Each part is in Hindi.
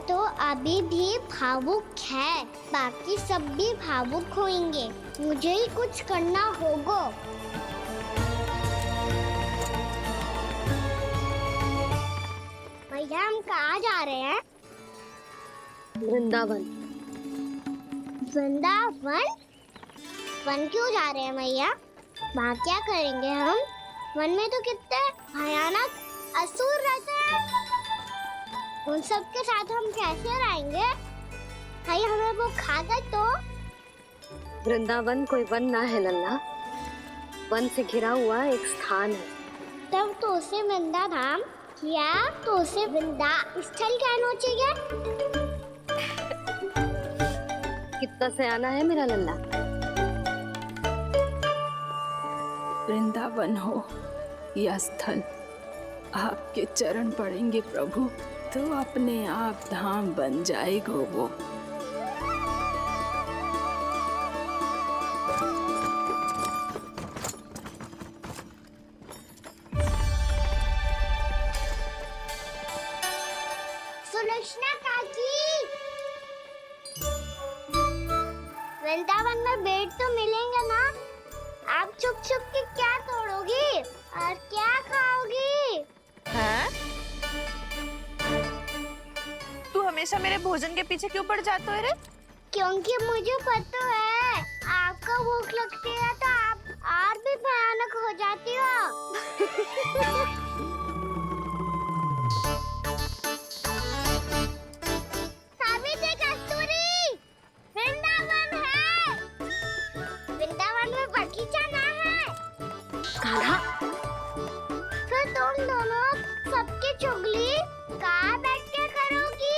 तो अभी भी भावुक है, बाकी सब भी भावुक होंगे। मुझे ही कुछ करना होगा। भैया हम कहाँ जा रहे हैं? वृंदावन। वृंदावन? वन क्यों जा रहे हैं भैया? वहाँ क्या करेंगे हम? वन में तो कितने भयानक असुर रहते हैं। उन सब के साथ हम कैसे रहेंगे? कहीं हमें वो खा गए तो? वृंदावन कोई वन ना है लल्ला, वन से घिरा हुआ एक स्थान है। तब तो उसे वृंदा धाम या तो उसे वृंदा स्थल कहना चाहिए। कितना सयाना है मेरा लल्ला। वृंदावन हो या स्थल, आपके चरण पड़ेंगे प्रभु तो अपने आप धाम बन जाएगा वो। सुलोचना काकी, वृंदावन में बेड तो मिलेंगे ना? आप छुप छुप के क्या तोड़ोगी और क्या खाओगी? हाँ? तू हमेशा मेरे भोजन के पीछे क्यों पड़ जाता है रे? क्योंकि मुझे पता है आपको भूख लगती है तो आप और भी भयानक हो जाती हो। सावित्री, कस्तूरी, वृंदावन है। वृंदावन में बगीचा ना है। कान्हा, फिर तुम दोनों सबकी चुगली कहाँ बैठ के करोगी?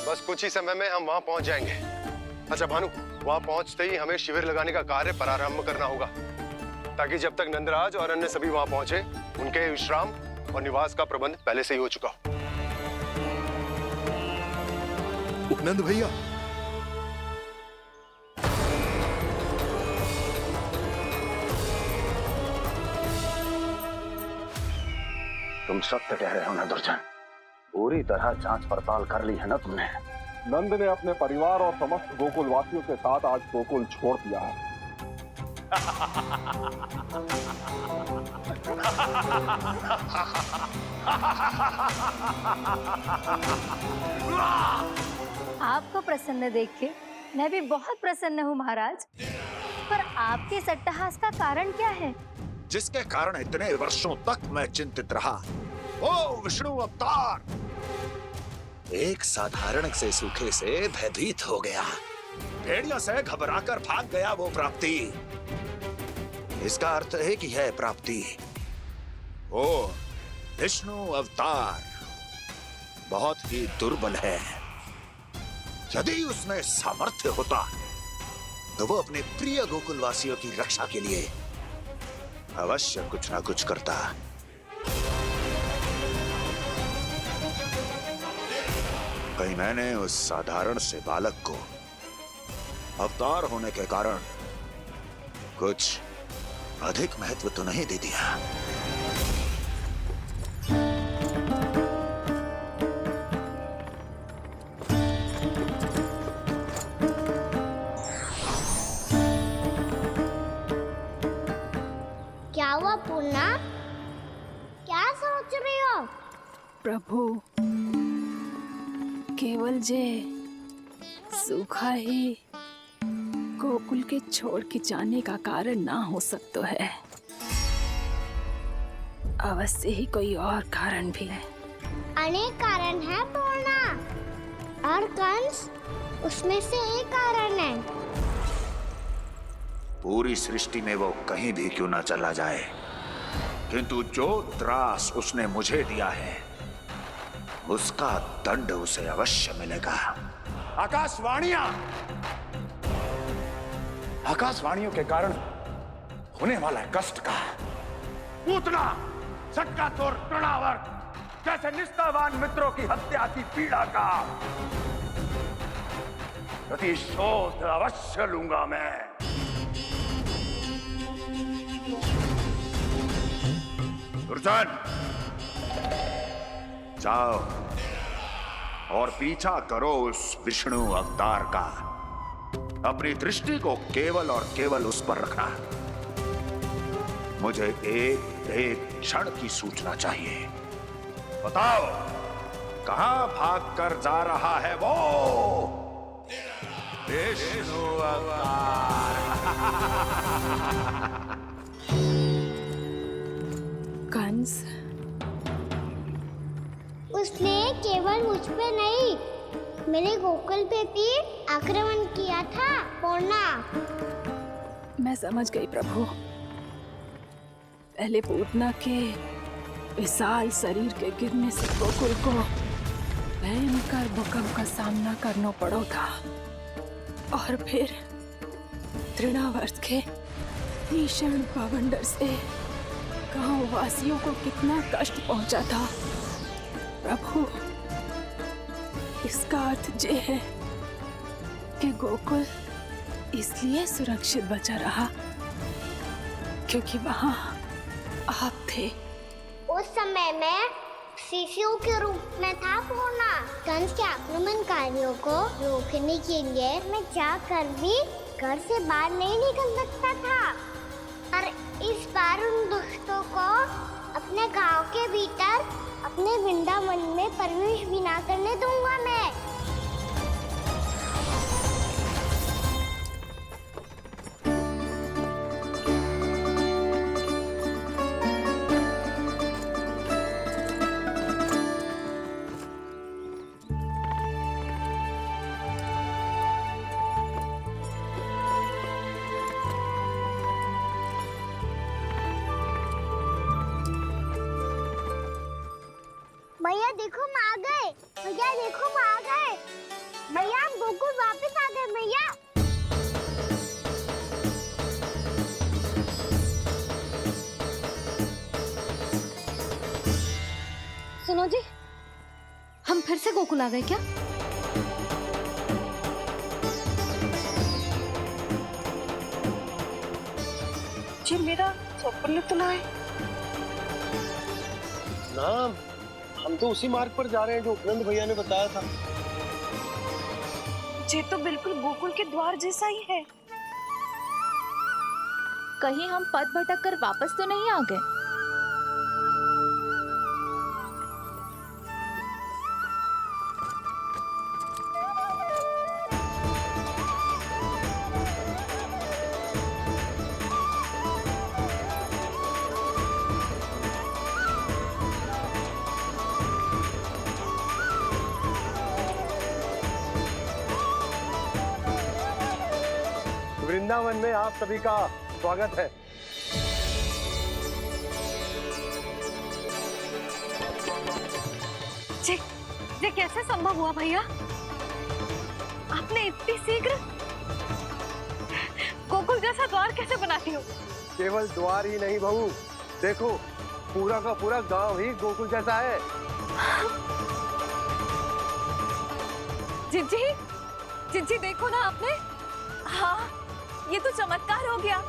बस कुछ ही समय में हम वहां पहुंच जाएंगे। अच्छा भानु, वहां पहुंचते ही हमें शिविर लगाने का कार्य प्रारंभ करना होगा, ताकि जब तक नंदराज और अन्य सभी वहां पहुंचे उनके विश्राम और निवास का प्रबंध पहले से ही हो चुका हो। नंद भैया, तुम सत्य कह रहे हो ना दुर्जन, पूरी तरह जांच पड़ताल कर ली है ना तुमने? नंद ने अपने परिवार और समस्त गोकुल वासियों के साथ आज गोकुल छोड़ दिया है। आपको प्रसन्न देख के मैं भी बहुत प्रसन्न हूँ महाराज। पर आपके इस अट्टहास का कारण क्या है? जिसके कारण इतने वर्षों तक मैं चिंतित रहा, ओ विष्णु अवतार, एक साधारण से सूखे से भयभीत हो गया, भेड़ियों से घबराकर भाग गया वो प्राप्ति। इसका अर्थ है कि यह प्राप्ति ओ विष्णु अवतार बहुत ही दुर्बल है। यदि उसमें सामर्थ्य होता तो वो अपने प्रिय गोकुलवासियों की रक्षा के लिए अवश्य कुछ ना कुछ करता। कहीं मैंने उस साधारण से बालक को अवतार होने के कारण कुछ अधिक महत्व तो नहीं दे दिया। क्या हुआ पूर्णा? क्या सोच रही हो? प्रभु, केवल जे सूखा ही गोकुल के छोड़ के जाने का कारण ना हो सकता है, अवश्य ही कोई और कारण भी है। अनेक कारण है पूर्णा, और कंस उसमें से एक कारण है। पूरी सृष्टि में वो कहीं भी क्यों ना चला जाए, किंतु जो त्रास उसने मुझे दिया है उसका दंड उसे अवश्य मिलेगा। आकाशवाणियां, आकाशवाणियों के कारण होने वाला कष्ट का, पूतना, शक्कासुर, तृणावर्त जैसे निष्ठावान मित्रों की हत्या की पीड़ा का प्रतिशोध अवश्य लूंगा मैं। दुर्जन, जाओ और पीछा करो उस विष्णु अवतार का। अपनी दृष्टि को केवल और केवल उस पर रखना। मुझे एक क्षण की सूचना चाहिए। बताओ, कहां भाग कर जा रहा है वो विष्णु अवतार? कंस, उसने केवल मुझ पे नहीं, मेरे गोकुल पे भी आक्रमण किया था पूर्णा। मैं समझ गई प्रभु। पहले पूतना के विशाल शरीर के गिरने से गोकुल को भयंकर भूकंप का सामना करना पड़ा था, और फिर तृणावर्त के भीषण पावंडर से गांव वासियों को कितना कष्ट पहुंचा था। प्रभु, इसका अर्थ ये है कि गोकुल इसलिए सुरक्षित बचा रहा क्योंकि वहां आप थे। उस समय मैं शिशु के रूप में था पूर्णा। कंस के आक्रमणकारियों को रोकने के लिए मैं जाकर भी घर से बाहर नहीं निकल सकता था, और इस बार उन दुष्टों को अपने गांव के भीतर, अपने वृंदावन में प्रवेश भी ना करने दूंगा मैं। भैया देखो हम आ गए, भैया देखो हम आ गए, भैया हम गोकुल वापस आ गए भैया। सुनो जी, हम फिर से गोकुल आ गए क्या? जी मेरा स्वप्न तो ना है। ना, हम तो उसी मार्ग पर जा रहे हैं जो उपनंद भैया ने बताया था। ये तो बिल्कुल गोकुल के द्वार जैसा ही है। कहीं हम पथ भटक कर वापस तो नहीं आ गए? वृंदावन में आप सभी का स्वागत है। ये कैसे संभव हुआ भैया? आपने इतनी शीघ्र गोकुल जैसा द्वार कैसे बनाती हो? केवल द्वार ही नहीं बहू, देखो पूरा का पूरा गांव ही गोकुल जैसा है। जिज्जी, जिज्जी देखो ना आपने। हाँ, ये तो चमत्कार हो गया।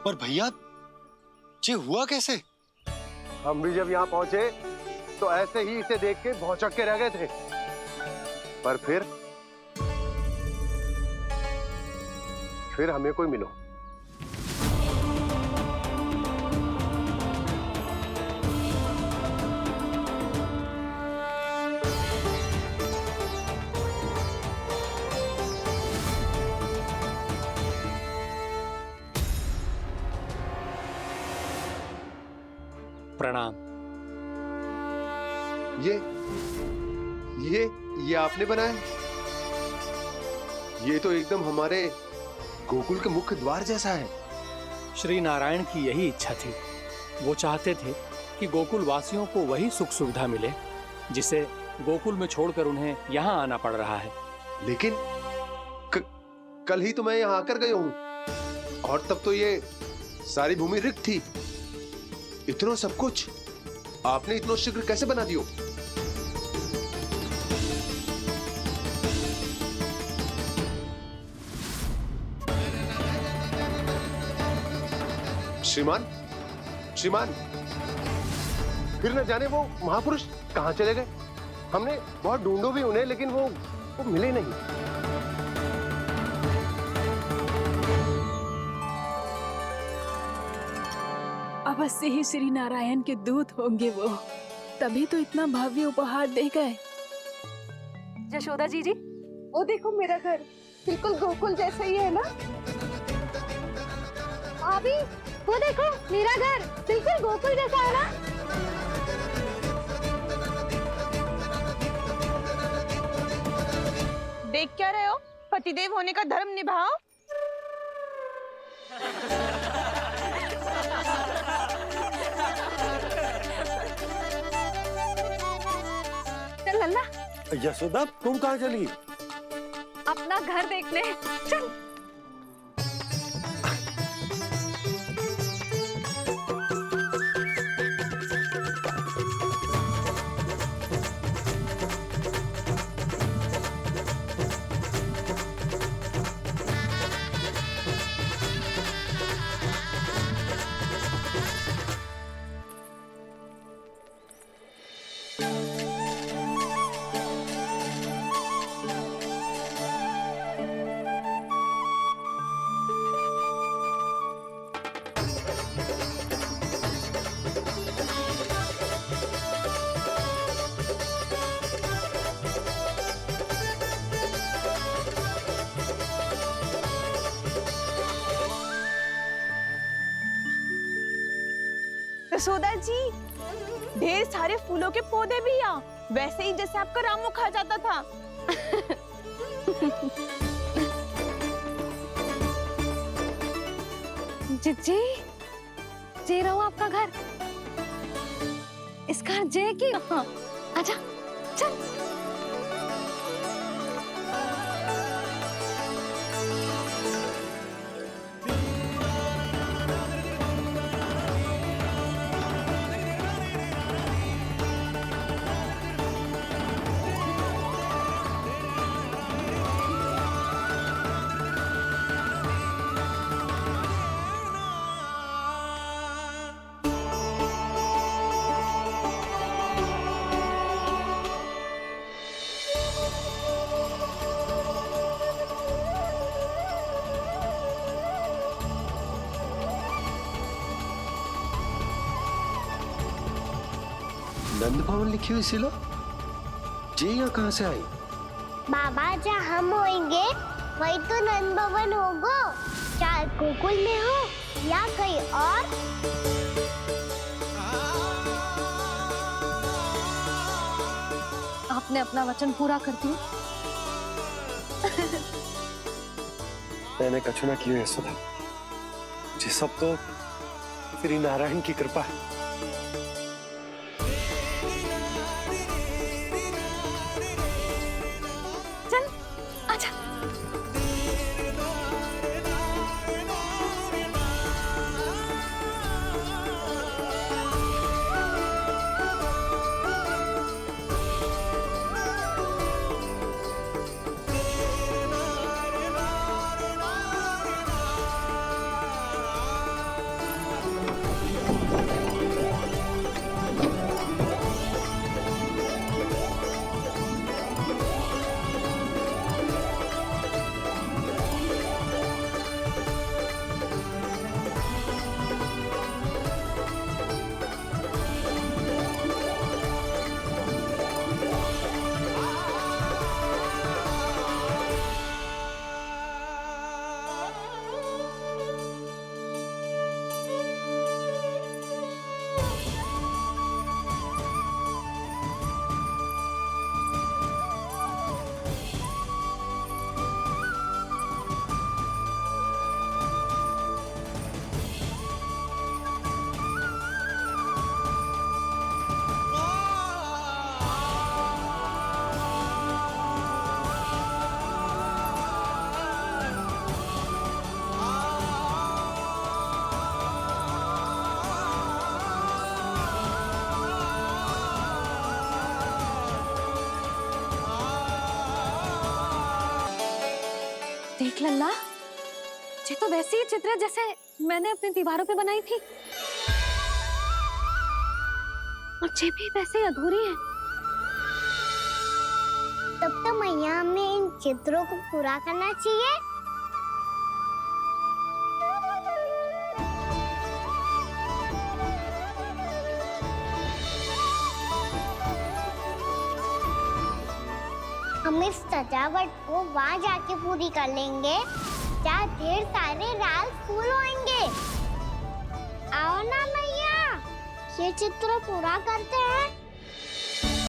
पर भैया, ये हुआ कैसे? हम भी जब यहाँ पहुंचे तो ऐसे ही इसे देख के भौचक्के रह गए थे, पर फिर हमें कोई मिलो। प्रणाम। ये आपने बनाया? ये तो एकदम हमारे गोकुल के मुख्य द्वार जैसा है। श्री नारायण की यही इच्छा थी। वो चाहते थे कि गोकुल वासियों को वही सुख सुविधा मिले जिसे गोकुल में छोड़कर उन्हें यहाँ आना पड़ रहा है। लेकिन कल ही तो मैं यहाँ आकर गया हूँ और तब तो ये सारी भूमि रिक्त थी। इतना सब कुछ आपने इतना शीघ्र कैसे बना दियो? श्रीमान, श्रीमान, फिर न जाने वो महापुरुष कहां चले गए। हमने बहुत ढूंढो भी उन्हें, लेकिन वो मिले नहीं। अवश्य ही श्री नारायण के दूत होंगे वो, तभी तो इतना भव्य उपहार दे गए। यशोदा जी, वो देखो मेरा घर बिल्कुल गोकुल जैसा ही है ना। भाभी, वो देखो मेरा घर बिल्कुल गोकुल जैसा है ना। देख क्या रहे हो? पतिदेव होने का धर्म निभाओ। चल लल्ला, यशोदा तुम कहाँ चली? अपना घर देखने चल। यशोदा जी, ढेर सारे फूलों के पौधे भी यहाँ, वैसे ही जैसे आपका रामू खा जाता था। जिज्जी, जे रहो आपका घर। इस घर जे की आजा, चल। नंद भवन लिखी हुई सिलो, जी यहाँ कहाँ से आई? बाबा, जहाँ हम होंगे वही तो नंद भवन होगा, चाहे गोकुल में हो या कहीं और। आपने अपना वचन पूरा कर दिया। मैंने कछु ना किया यशोदा, ये सब तो श्री नारायण की कृपा है। चल आजा। देख लल्ला, ये तो वैसी ही चित्र है जैसे मैंने अपनी दीवारों पे बनाई थी, और ये भी वैसे ही अधूरी है। तब तो मैया हमें इन चित्रों को पूरा करना चाहिए। हम इस सजावट को वहाँ जाके पूरी कर लेंगे जहाँ ढेर सारे लाल फूल होंगे। आओ ना मैया, ये चित्र पूरा करते हैं।